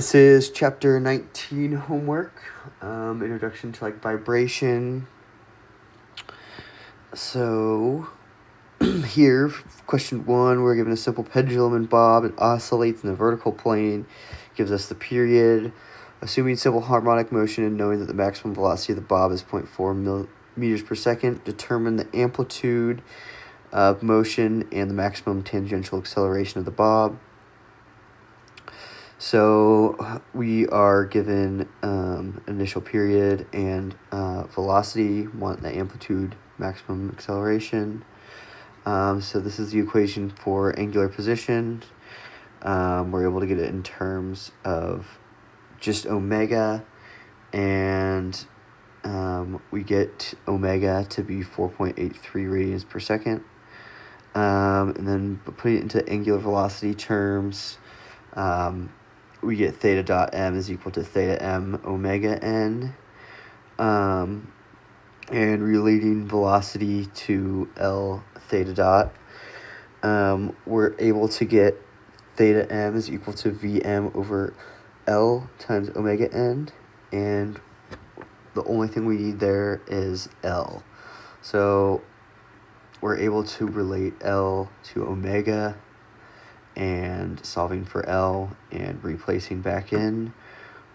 This is chapter 19 homework, introduction to vibration. So here, question 1, we're given a simple pendulum and bob. It oscillates in the vertical plane, gives us the period. Assuming simple harmonic motion and knowing that the maximum velocity of the bob is 0.4 meters per second, determine the amplitude of motion and the maximum tangential acceleration of the bob. So we are given initial period and velocity, want the amplitude, maximum acceleration. So this is the equation for angular position. We're able to get it in terms of just omega, and we get omega to be 4.83 radians per second. And then putting it into angular velocity terms, we get theta dot m is equal to theta m omega n. And relating velocity to L theta dot, we're able to get theta m is equal to Vm over L times omega n, and the only thing we need there is L. So we're able to relate L to omega, and solving for L and replacing back in,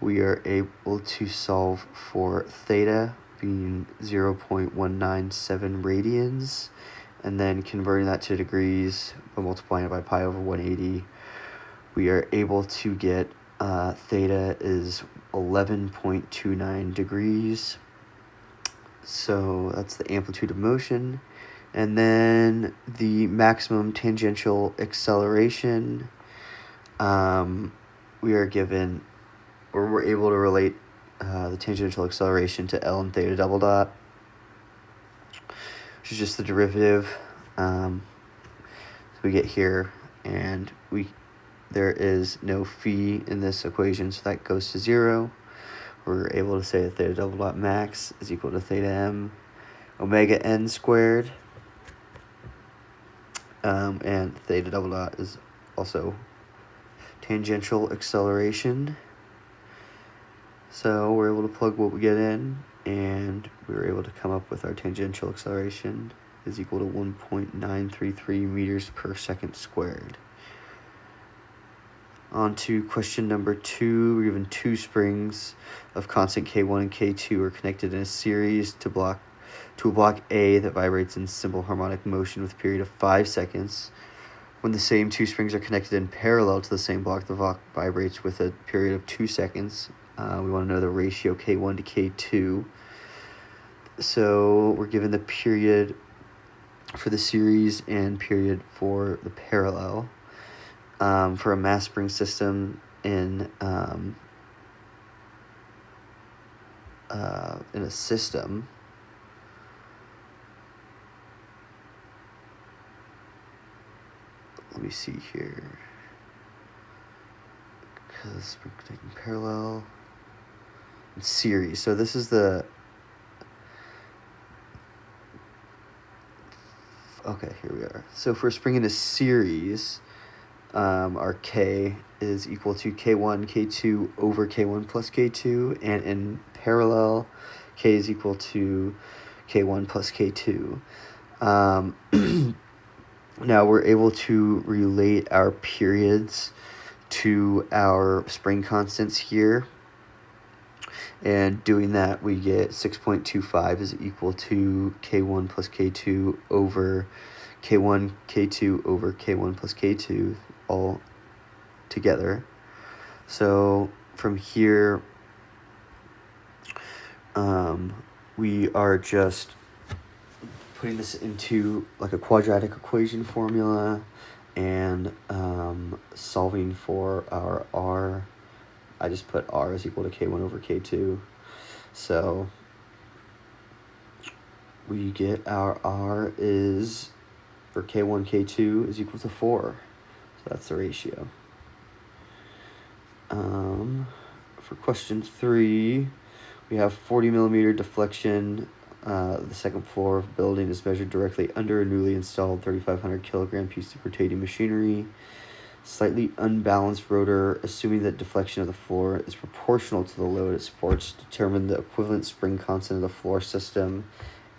we are able to solve for theta being 0.197 radians, and then converting that to degrees by multiplying it by pi over 180, we are able to get theta is 11.29 degrees. So that's the amplitude of motion. And then the maximum tangential acceleration, we are given, or we're able to relate the tangential acceleration to L and theta double dot, which is just the derivative. So we get here, and there is no phi in this equation, so that goes to 0. We're able to say that theta double dot max is equal to theta m omega n squared. And theta double dot is also tangential acceleration. So we're able to plug what we get in, and we were able to come up with our tangential acceleration is equal to 1.933 meters per second squared. On to question number 2. We're given 2 springs of constant K1 and K2 are connected in a series to a block A that vibrates in simple harmonic motion with a period of 5 seconds. When the same 2 springs are connected in parallel to the same block, the block vibrates with a period of 2 seconds. We want to know the ratio K1 to K2. So we're given the period for the series and period for the parallel. For a mass spring system in a system, let me see here, because we're taking parallel and series. So this is the, okay, here we are. So if we're spring in a series, our K is equal to K1, K2 over K1 plus K2, and in parallel, K is equal to K1 plus K2. Now we're able to relate our periods to our spring constants here. And doing that, we get 6.25 is equal to K1 plus K2 over K1, K2 over K1 plus K2 all together. So from here, we are just putting this into like a quadratic equation formula and solving for our R. I just put R is equal to K1 over K2. So we get our R is, for K1, K2 is equal to 4. So that's the ratio. For question 3, we have 40 millimeter deflection. The second floor of building is measured directly under a newly installed 3,500 kilogram piece of rotating machinery. slightly unbalanced rotor, assuming that deflection of the floor is proportional to the load it supports, determine the equivalent spring constant of the floor system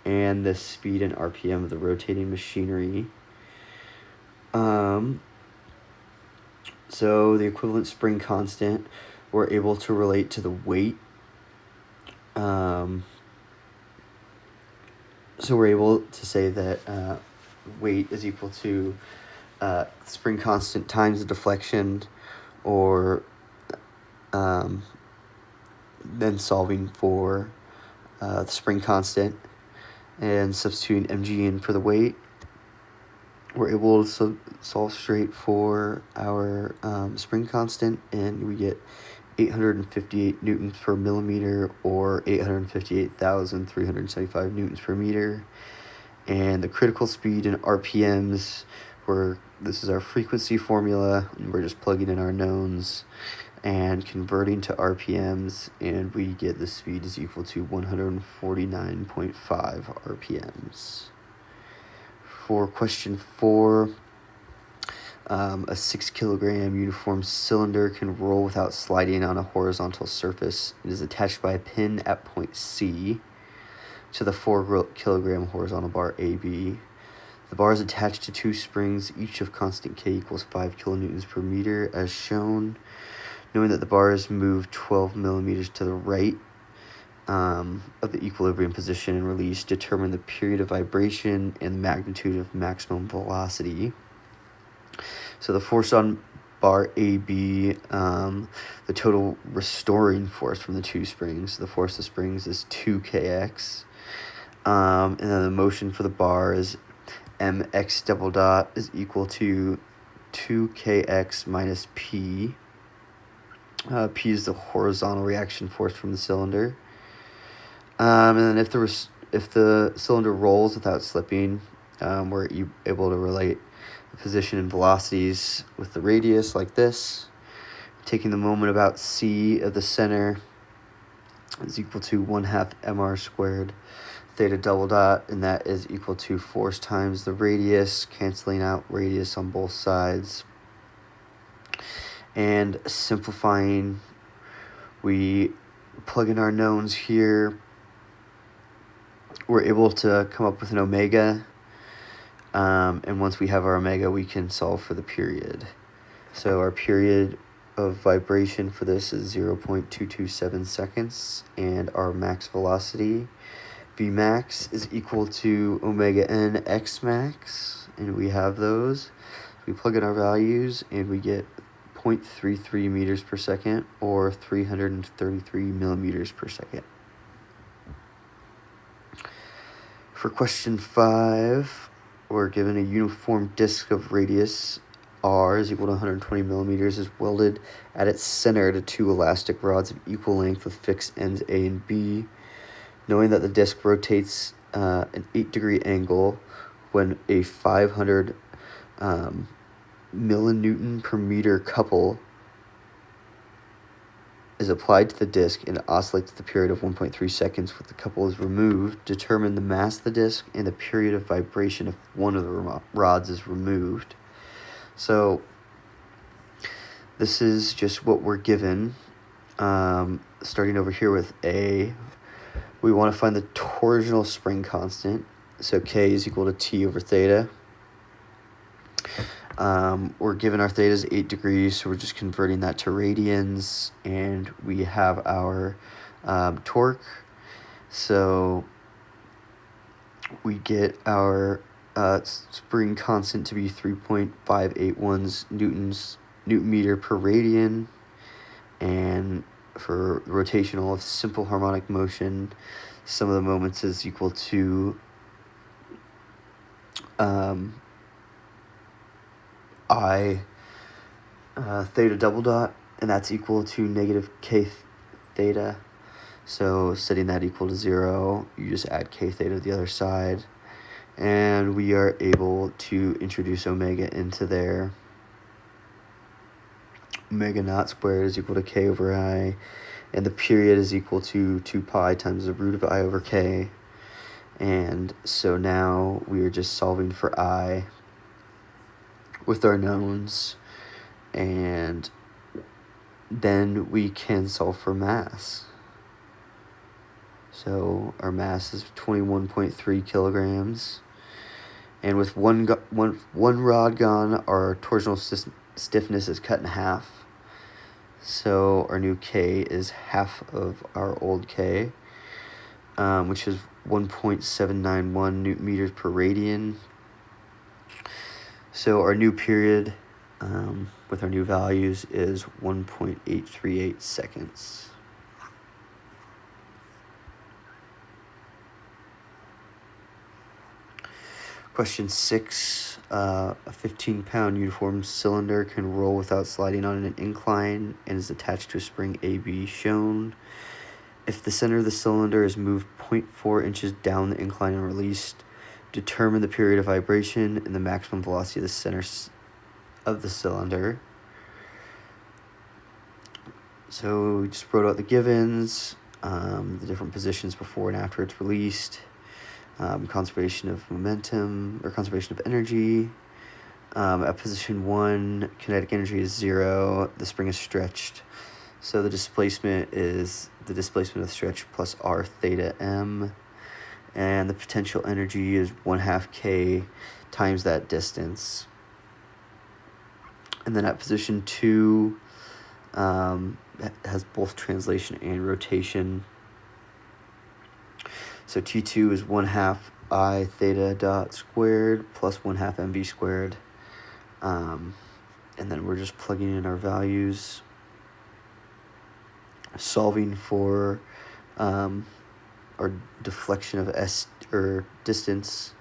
and the speed and RPM of the rotating machinery. So the equivalent spring constant we're able to relate to the weight. So we're able to say that weight is equal to spring constant times the deflection, or then solving for the spring constant and substituting mg in for the weight. We're able to solve straight for our spring constant, and we get 858 newtons per millimeter, or 858,375 newtons per meter. And the critical speed in RPMs, this is our frequency formula, and we're just plugging in our knowns and converting to RPMs, and we get the speed is equal to 149.5 RPMs. For question 4, a 6 kilogram uniform cylinder can roll without sliding on a horizontal surface. It is attached by a pin at point C to the 4 kilogram horizontal bar AB. The bar is attached to 2 springs, each of constant K equals 5 kilonewtons per meter, as shown. Knowing that the bar is moved 12 millimeters to the right of the equilibrium position and release, determine the period of vibration and the magnitude of maximum velocity. So the force on bar AB, the total restoring force from the 2 springs, the force of springs is 2kx. And then the motion for the bar is mx double dot is equal to 2kx minus p. P is the horizontal reaction force from the cylinder. And then if the cylinder rolls without slipping, we're able to relate the position and velocities with the radius like this. Taking the moment about C of the center is equal to 1/2 mr squared theta double dot, and that is equal to force times the radius, canceling out radius on both sides. And simplifying, we plug in our knowns here. We're able to come up with an omega, and once we have our omega, we can solve for the period. So our period of vibration for this is 0.227 seconds, and our max velocity, Vmax, is equal to omega n x max, and we have those. We plug in our values, and we get 0.33 meters per second, or 333 millimeters per second. For question 5, we're given a uniform disc of radius r is equal to 120 millimeters is welded at its center to 2 elastic rods of equal length with fixed ends A and B. Knowing that the disc rotates an 8-degree angle when a 500 millinewton per meter couple is applied to the disc and oscillates at the period of 1.3 seconds when the couple is removed, determine the mass of the disc and the period of vibration if one of the rods is removed. So this is just what we're given. Starting over here with A, we want to find the torsional spring constant. So K is equal to T over theta. We're given our theta is 8 degrees, so we're just converting that to radians, and we have our torque. So we get our spring constant to be 3.581 newton meter per radian, and for rotational of simple harmonic motion, sum of the moments is equal to I theta double dot, and that's equal to negative k theta. So setting that equal to 0, you just add k theta to the other side, and we are able to introduce omega into there. Omega naught squared is equal to k over I, and the period is equal to 2 pi times the root of I over k. And so now we are just solving for I with our knowns, and then we can solve for mass. So our mass is 21.3 kilograms. And with one rod gone, our torsional stiffness is cut in half. So our new K is half of our old K, which is 1.791 newton meters per radian. So our new period with our new values is 1.838 seconds. Question 6, a 15-pound uniform cylinder can roll without sliding on an incline and is attached to a spring AB shown. If the center of the cylinder is moved 0.4 inches down the incline and released, determine the period of vibration and the maximum velocity of the center of the cylinder. So we just wrote out the givens, the different positions before and after it's released. Conservation of momentum or conservation of energy. At position 1, kinetic energy is 0. The spring is stretched. So the displacement is the displacement of stretch plus r theta m. And the potential energy is 1/2 k times that distance. And then at position 2, it has both translation and rotation. So T2 is 1/2 I theta dot squared plus 1/2 mv squared. And then we're just plugging in our values, solving for our deflection of S or distance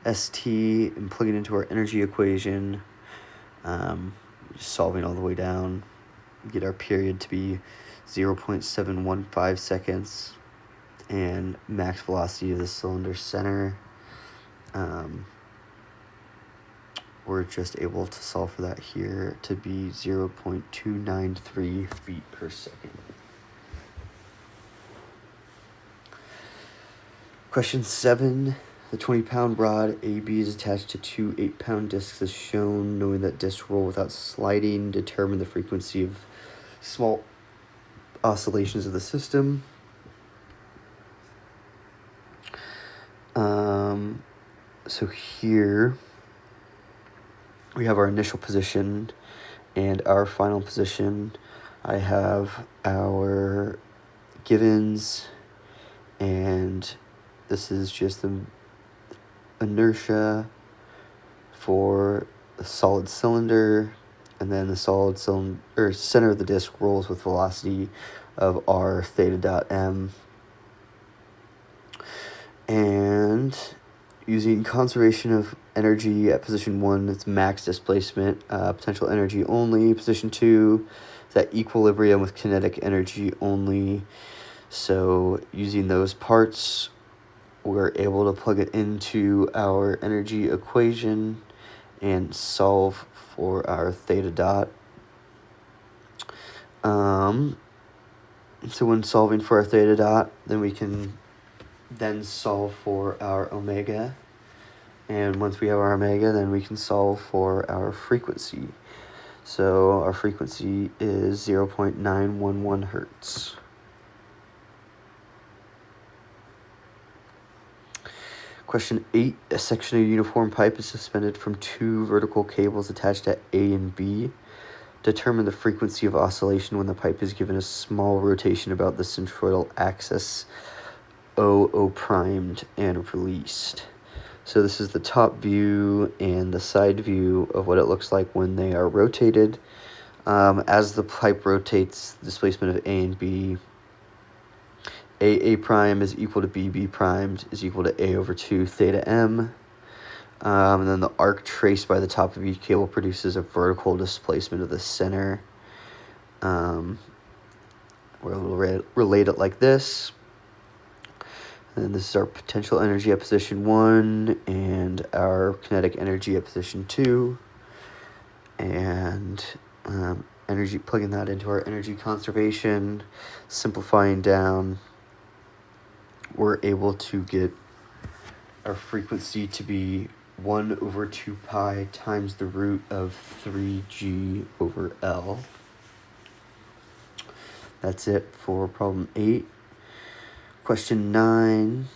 st, and plugging into our energy equation, just solving all the way down, get our period to be 0.715 seconds. And max velocity of the cylinder center, we're just able to solve for that here to be 0.293 feet per second. Question 7, the 20-pound rod AB is attached to 2 8-pound discs as shown. Knowing that discs roll without sliding, determine the frequency of small oscillations of the system. So here we have our initial position and our final position. I have our givens, and this is just the inertia for the solid cylinder, and then the solid cylinder or center of the disc rolls with velocity of r theta dot m. And using conservation of energy at position 1, it's max displacement, potential energy only. Position 2 is at equilibrium with kinetic energy only. So using those parts, we're able to plug it into our energy equation and solve for our theta dot. So when solving for our theta dot, then we can solve for our omega, and once we have our omega, then we can solve for our frequency. So our frequency is 0.911 hertz. Question 8, a section of uniform pipe is suspended from 2 vertical cables attached at A and B. Determine the frequency of oscillation when the pipe is given a small rotation about the centroidal axis O primed and released. So this is the top view and the side view of what it looks like when they are rotated. As the pipe rotates, the displacement of A and B, A prime is equal to B primed is equal to A over 2 theta m. And then the arc traced by the top of each cable produces a vertical displacement of the center. We'll relate it like this. And this is our potential energy at position 1 and our kinetic energy at position 2. And energy, plugging that into our energy conservation, simplifying down, we're able to get our frequency to be 1 over 2 pi times the root of 3g over L. That's it for problem 8. Question 9.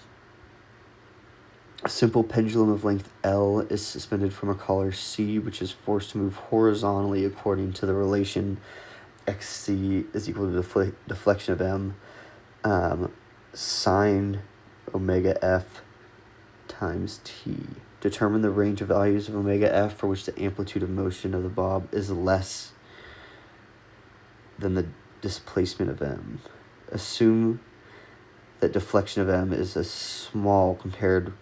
A simple pendulum of length L is suspended from a collar C, which is forced to move horizontally according to the relation xc is equal to deflection of m sine omega f times t. Determine the range of values of omega f for which the amplitude of motion of the bob is less than the displacement of m. Assume that deflection of m is as small compared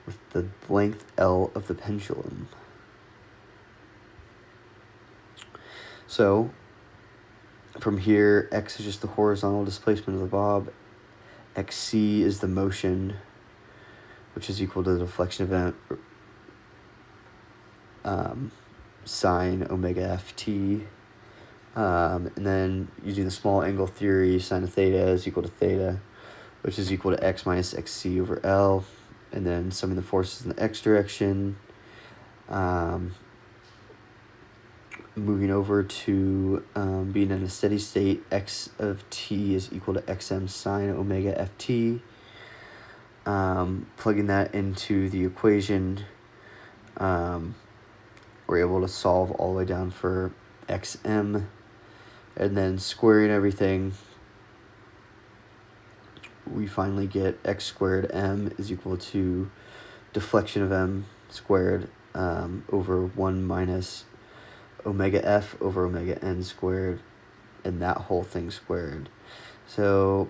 with the length L of the pendulum. So from here, x is just the horizontal displacement of the bob, xc is the motion, which is equal to the deflection of sine omega ft. And then using the small angle theory, sine of theta is equal to theta, which is equal to x minus xc over L. And then summing the forces in the x direction. Moving over to being in a steady state, x of t is equal to xm sine omega ft. Plugging that into the equation, we're able to solve all the way down for xm, and then squaring everything, we finally get x squared m is equal to deflection of m squared over 1 minus omega f over omega n squared, and that whole thing squared. So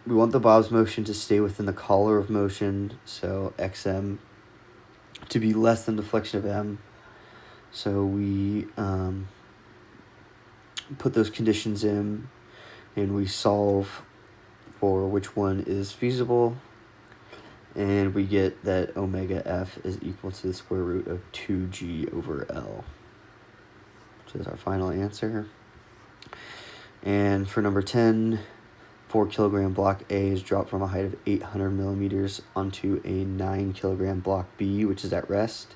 we want the bob's motion to stay within the collar of motion, so xm to be less than deflection of m. So we put those conditions in, and we solve for which one is feasible, and we get that omega f is equal to the square root of 2g over L, which is our final answer. And for number 10, 4 kilogram block A is dropped from a height of 800 millimeters onto a 9 kilogram block B, which is at rest.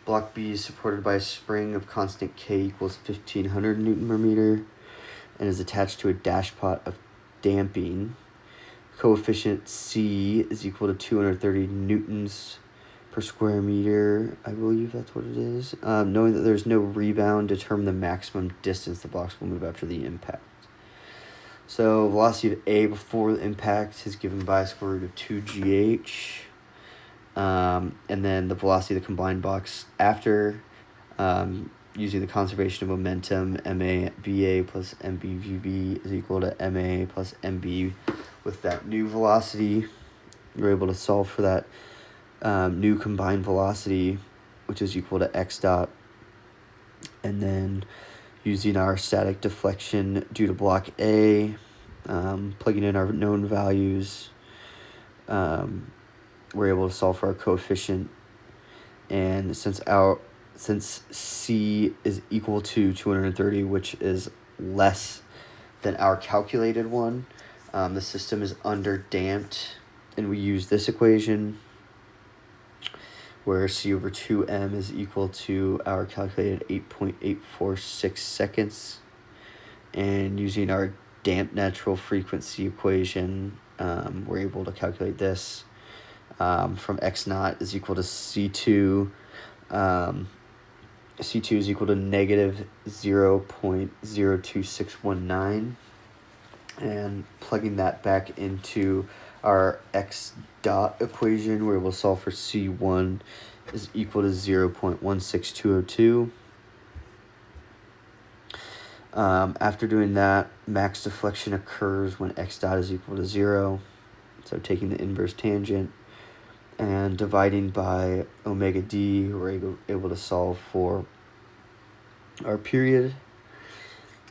Block B is supported by a spring of constant K equals 1500 Newton per meter and is attached to a dashpot of damping. Coefficient C is equal to 230 newtons per square meter. I believe that's what it is. Knowing that there's no rebound, determine the maximum distance the blocks will move after the impact. So velocity of A before the impact is given by a square root of 2gh. And then the velocity of the combined blocks after, using the conservation of momentum, MAVA plus MBVB is equal to MA plus MB. With that new velocity, we're able to solve for that new combined velocity, which is equal to x dot. And then using our static deflection due to block A, plugging in our known values, we're able to solve for our coefficient. And since C is equal to 230, which is less than our calculated one, the system is under damped, and we use this equation where C over 2m is equal to our calculated 8.846 seconds. And using our damped natural frequency equation, we're able to calculate this from x naught is equal to C2. C2 is equal to negative 0.02619. And plugging that back into our x dot equation, where we'll solve for C1 is equal to 0.16202. After doing that, max deflection occurs when x dot is equal to 0. So taking the inverse tangent and dividing by omega d, we're able to solve for our period.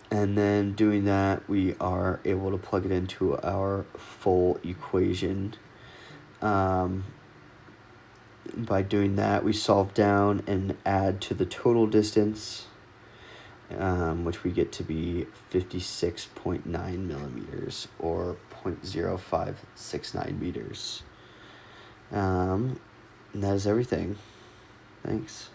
And then doing that, we are able to plug it into our full equation. By doing that, we solve down and add to the total distance, which we get to be 56.9 millimeters or 0.0569 meters. And that is everything. Thanks.